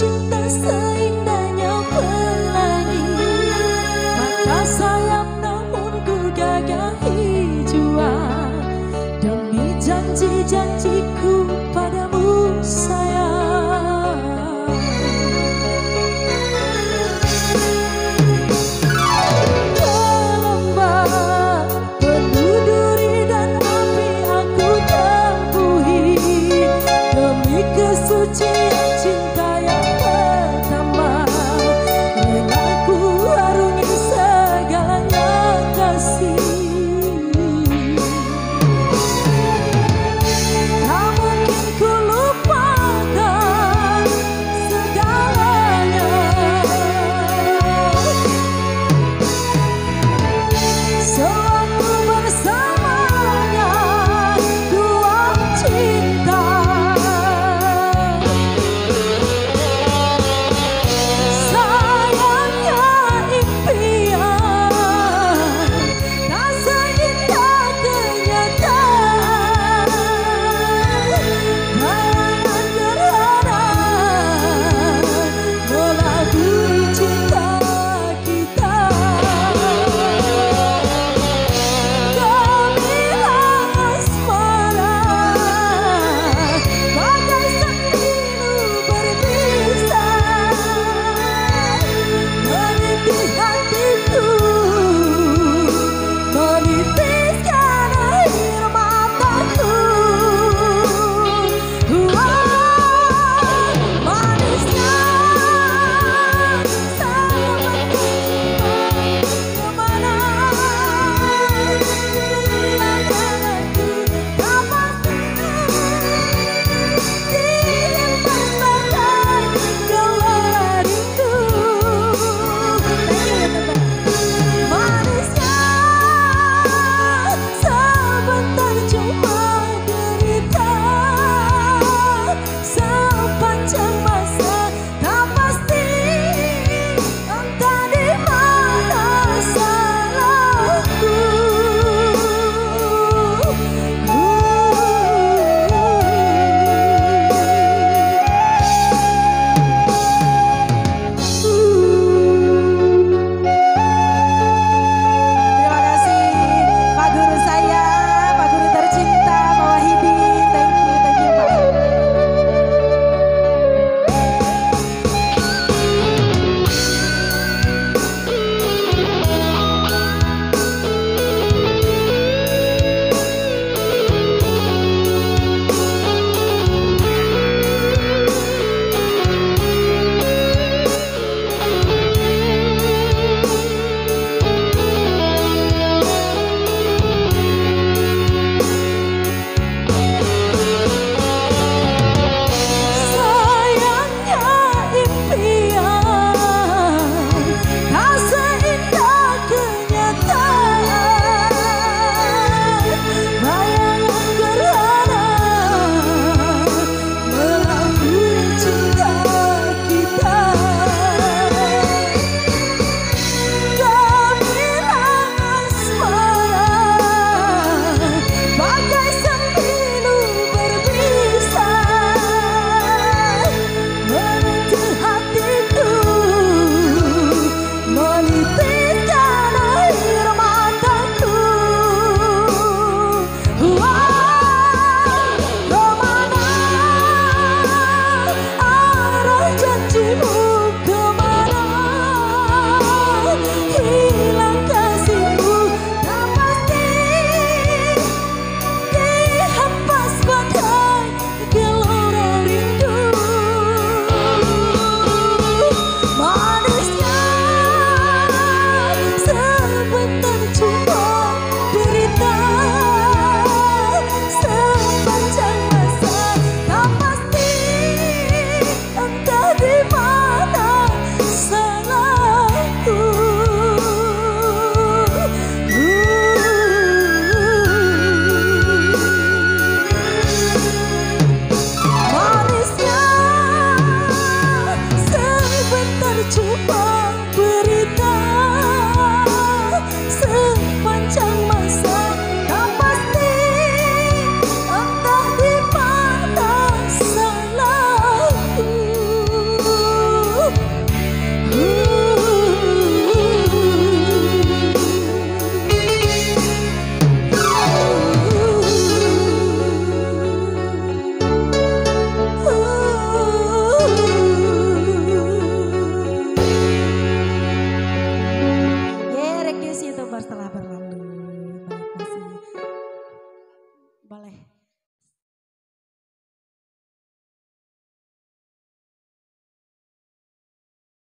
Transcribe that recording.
cinta seindahnya pelangi. Kata sayang namun ku gagahi jua, demi janji-janjiku padamu sayang. Lembah penuh duri dan api aku tempuhi, demi kesucian cinta yang pertama. Rela ku harungi segalanya kasih. Tak mungkin ku lupakan segalanya. Sewaktu bersamanya dua cinta, sayangnya impian tak seindah kenyataan. Bayangan gerhana melaburi cinta kita. Gemilang asmara bagai sembilu berpisah, menitih hatiku, menitiskan air mataku. Manisnya sahabat kemana? Hilangkan aku, tak pasti diimpas bagai gawa rindu. Manisnya sebentar cuma derita, sepanjang masa tak pasti entah di mana salahku. Terima kasih Pak Guru saya, Pak Guru tercinta, Pak Wahidin. Thank you Pak. Sayangnya impian tak seindah kenyataan. Bayangan gerhana melaburi cinta kita. Gemilang asmara bagai sembilu berpisah, menyentuh hatiku, menitiskan air mataku. Kemana arah janjimu, kemana hilang kasihmu, tak pasti dihempas bagai gelora rindu. Manisnya sebentar cuma derita, sepanjang masa tak pasti entah di mana salahku. Manisnya sebentar cuma